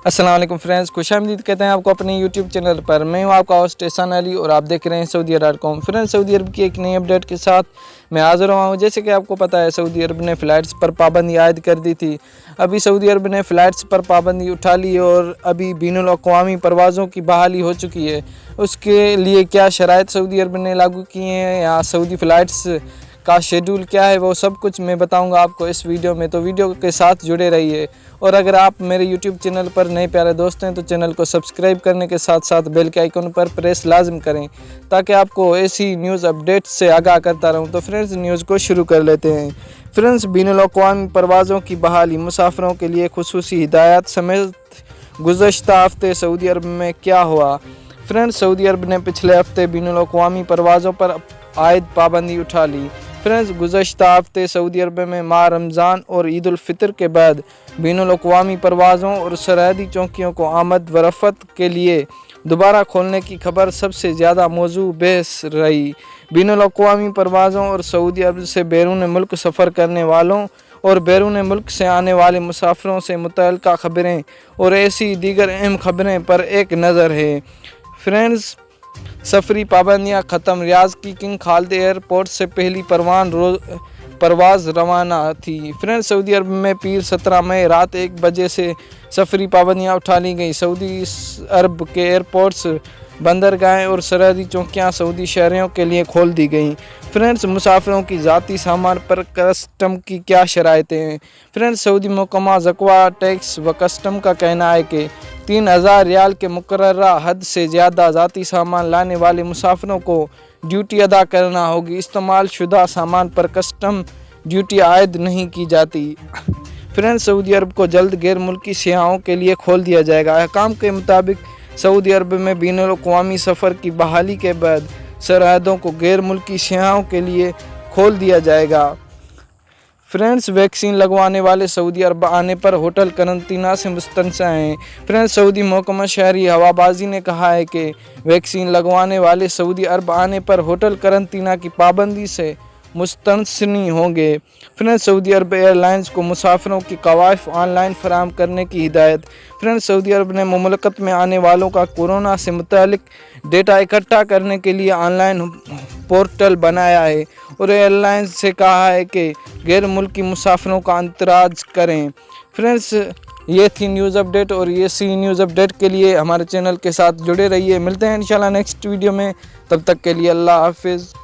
अस्सलाम वालेकुम फ्रेंड्स, खुश आमदीद कहते हैं आपको अपने यूट्यूब चैनल पर। मैं हूं आपका होस्ट एहसान अली और आप देख रहे हैं सऊदीया.com। फ्रेंड्स, सऊदी अरब की एक नई अपडेट के साथ मैं हाज़िर हुआ हूं। जैसे कि आपको पता है, सऊदी अरब ने फ़्लाइट्स पर पाबंदी आयद कर दी थी। अभी सऊदी अरब ने फ़्लाइट्स पर पाबंदी उठा ली और अभी बैनुल अक़वामी परवाज़ों की बहाली हो चुकी है। उसके लिए क्या शराइत सऊदी अरब ने लागू किए हैं या सऊदी फ़्लाइट्स का शेड्यूल क्या है, वो सब कुछ मैं बताऊंगा आपको इस वीडियो में। तो वीडियो के साथ जुड़े रहिए। और अगर आप मेरे यूट्यूब चैनल पर नए प्यारे दोस्त हैं तो चैनल को सब्सक्राइब करने के साथ साथ बेल के आइकन पर प्रेस लाजम करें ताकि आपको ऐसी न्यूज़ अपडेट से आगाह करता रहूं। तो फ्रेंड्स, न्यूज़ को शुरू कर लेते हैं। फ्रेंड्स, बैनुल अक़वामी परवाज़ों की बहाली, मुसाफिरों के लिए खुसूसी हिदायत समेत गुज़श्ता हफ्ते सऊदी अरब में क्या हुआ। फ्रेंड्स, सऊदी अरब ने पिछले हफ्ते बैनुल अक़वामी परवाज़ों पर आयद पाबंदी उठा ली। फ्रेंड्स, गुज़श्ता हफ्ते सऊदी अरब में माह रमज़ान और ईद उल फितर के बाद बैनुल अक़वामी परवाज़ों और सरहदी चौकियों को आमद व रफ़त के लिए दोबारा खोलने की खबर सबसे ज़्यादा मौजू बहस रही। बैनुल अक़वामी परवाज़ों और सऊदी अरब से बैरून मुल्क सफ़र करने वालों और बैरून मुल्क से आने वाले मुसाफिरों से मुतल्लिक़ा खबरें और ऐसी दीगर अहम खबरें पर एक नज़र है। फ्रेंड्स, सफरी पाबंदियाँ ख़त्म। रियाद की किंग खालिद एयरपोर्ट से पहली परवाज़ रवाना थी। फ्रेंड्स, सऊदी अरब में पीर 17 मई रात 1 बजे से सफरी पाबंदियाँ उठा ली गई। सऊदी अरब के एयरपोर्ट्स, बंदरगाहें और सरहदी चौकियाँ सऊदी शहरियों के लिए खोल दी गई। फ्रेंड्स, मुसाफिरों की ज़ाती सामान पर कस्टम की क्या शराइतें हैं। फ्रेंड्स, सऊदी महकमा ज़क़्वा टैक्स व कस्टम का कहना है कि 3000 रियाल के मुकर्ररा हद से ज़्यादा ज़ाती सामान लाने वाले मुसाफिरों को ड्यूटी अदा करना होगी। इस्तेमाल शुदा सामान पर कस्टम ड्यूटी आयद नहीं की जाती। फ्रेंड्स, सऊदी अरब को जल्द गैर मुल्की सियाहों के लिए खोल दिया जाएगा। अहकाम के मुताबिक सऊदी अरब में बैनुल अक़वामी सफ़र की बहाली के बाद सरहदों को गैर मुल्की सियाहों के लिए खोल दिया जाएगा। फ्रेंड्स, वैक्सीन लगवाने वाले सऊदी अरब आने पर होटल करंतना से मुस्तंसा हैं। फ्रेंड्स, सऊदी महकमा शहरी हवाबाजी ने कहा है कि वैक्सीन लगवाने वाले सऊदी अरब आने पर होटल करंतना की पाबंदी से मुस्तंसनी होंगे। फ्रेंड्स, सऊदी अरब एयरलाइंस को मुसाफिरों की कवायफ ऑनलाइन फराहम करने की हिदायत। फ्रेंड्स, सऊदी अरब ने मुमलकत में आने वालों का कोरोना से मुतालिक डेटा इकट्ठा करने के लिए ऑनलाइन पोर्टल बनाया है और एयरलाइंस से कहा है कि गैर मुल्की मुसाफिरों का अंतराज करें। फ्रेंड्स, ये थी न्यूज़ अपडेट और ये सी न्यूज़ अपडेट के लिए हमारे चैनल के साथ जुड़े रहिए। मिलते हैं इंशाल्लाह नेक्स्ट वीडियो में। तब तक के लिए अल्लाह हाफिज़।